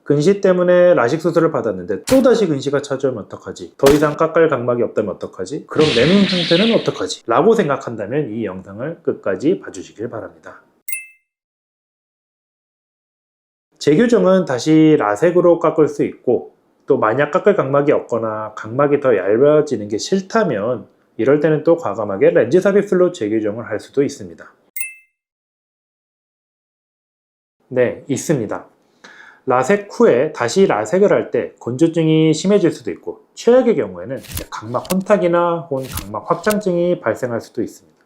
근시 때문에 라식 수술을 받았는데 또다시 근시가 찾아오면 어떡하지? 더 이상 깎을 각막이 없다면 어떡하지? 그럼 내 눈 상태는 어떡하지? 라고 생각한다면 이 영상을 끝까지 봐주시길 바랍니다. 재교정은 다시 라섹으로 깎을 수 있고, 또 만약 깎을 각막이 없거나 각막이 더 얇아지는 게 싫다면 이럴 때는 또 과감하게 렌즈 삽입술로 재교정을 할 수도 있습니다. 네, 있습니다. 라섹 후에 다시 라섹을 할 때 건조증이 심해질 수도 있고, 최악의 경우에는 각막 혼탁이나 혹은 각막 확장증이 발생할 수도 있습니다.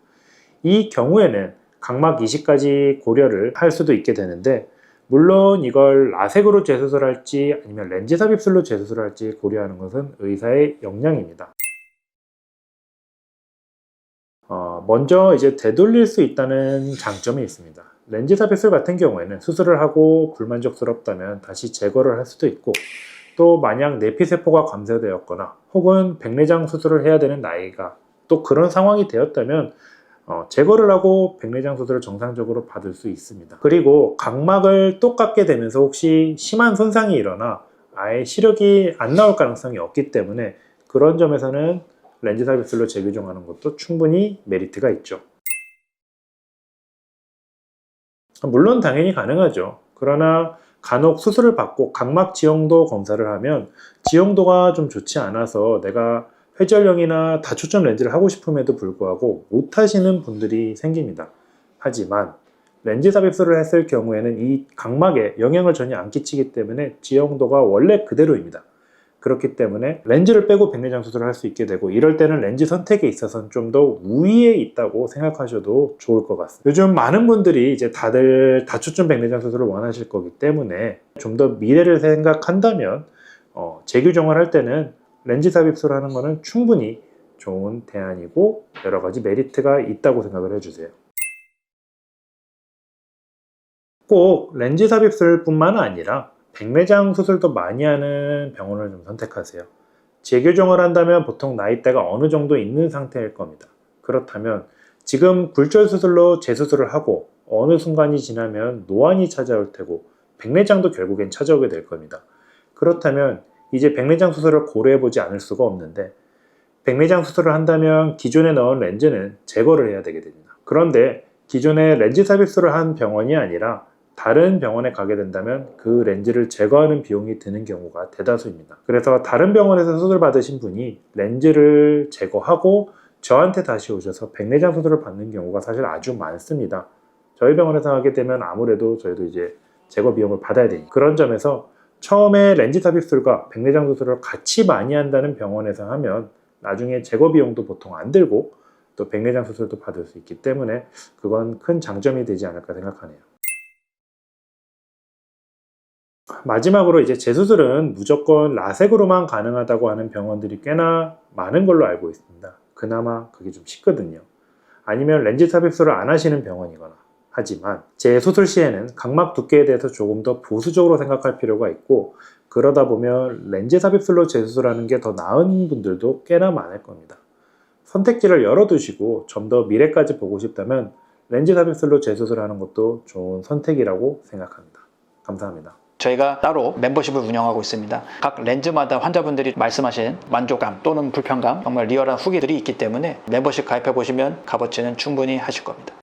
이 경우에는 각막 이식까지 고려를 할 수도 있게 되는데, 물론 이걸 라섹으로 재수술할지 아니면 렌즈 삽입술로 재수술할지 고려하는 것은 의사의 역량입니다. 먼저 이제 되돌릴 수 있다는 장점이 있습니다. 렌즈 삽입술 같은 경우에는 수술을 하고 불만족스럽다면 다시 제거를 할 수도 있고, 또 만약 내피세포가 감소되었거나 혹은 백내장 수술을 해야 되는 나이가 또 그런 상황이 되었다면 제거를 하고 백내장 수술을 정상적으로 받을 수 있습니다. 그리고 각막을 또 깎게 되면서 혹시 심한 손상이 일어나 아예 시력이 안 나올 가능성이 없기 때문에 그런 점에서는 렌즈 삽입술로 재교정하는 것도 충분히 메리트가 있죠. 물론 당연히 가능하죠. 그러나 간혹 수술을 받고 각막 지형도 검사를 하면 지형도가 좀 좋지 않아서 내가 회전형이나 다초점 렌즈를 하고 싶음에도 불구하고 못 하시는 분들이 생깁니다. 하지만 렌즈 삽입술을 했을 경우에는 이 각막에 영향을 전혀 안 끼치기 때문에 지형도가 원래 그대로입니다. 그렇기 때문에 렌즈를 빼고 백내장 수술을 할 수 있게 되고, 이럴 때는 렌즈 선택에 있어서는 좀 더 우위에 있다고 생각하셔도 좋을 것 같습니다. 요즘 많은 분들이 이제 다들 다초점 백내장 수술을 원하실 거기 때문에 좀 더 미래를 생각한다면 재교정을 할 때는 렌즈 삽입술 하는 거는 충분히 좋은 대안이고 여러 가지 메리트가 있다고 생각을 해주세요. 꼭 렌즈 삽입술 뿐만 아니라 백내장 수술도 많이 하는 병원을 좀 선택하세요. 재교정을 한다면 보통 나이대가 어느 정도 있는 상태일 겁니다. 그렇다면 지금 굴절 수술로 재수술을 하고 어느 순간이 지나면 노안이 찾아올 테고 백내장도 결국엔 찾아오게 될 겁니다. 그렇다면 이제 백내장 수술을 고려해보지 않을 수가 없는데, 백내장 수술을 한다면 기존에 넣은 렌즈는 제거를 해야 되게 됩니다. 그런데 기존에 렌즈 삽입술을 한 병원이 아니라 다른 병원에 가게 된다면 그 렌즈를 제거하는 비용이 드는 경우가 대다수입니다. 그래서 다른 병원에서 수술 받으신 분이 렌즈를 제거하고 저한테 다시 오셔서 백내장 수술을 받는 경우가 사실 아주 많습니다. 저희 병원에서 하게 되면 아무래도 저희도 이제 제거 비용을 받아야 되니까. 그런 점에서 처음에 렌즈 삽입술과 백내장 수술을 같이 많이 한다는 병원에서 하면 나중에 제거 비용도 보통 안 들고 또 백내장 수술도 받을 수 있기 때문에 그건 큰 장점이 되지 않을까 생각하네요. 마지막으로 이제 재수술은 무조건 라섹으로만 가능하다고 하는 병원들이 꽤나 많은 걸로 알고 있습니다. 그나마 그게 좀 쉽거든요. 아니면 렌즈 삽입술을 안 하시는 병원이거나. 하지만 재수술 시에는 각막 두께에 대해서 조금 더 보수적으로 생각할 필요가 있고, 그러다 보면 렌즈 삽입술로 재수술하는 게 더 나은 분들도 꽤나 많을 겁니다. 선택지를 열어두시고 좀 더 미래까지 보고 싶다면 렌즈 삽입술로 재수술하는 것도 좋은 선택이라고 생각합니다. 감사합니다. 저희가 따로 멤버십을 운영하고 있습니다. 각 렌즈마다 환자분들이 말씀하신 만족감 또는 불편감, 정말 리얼한 후기들이 있기 때문에 멤버십 가입해 보시면 값어치는 충분히 하실 겁니다.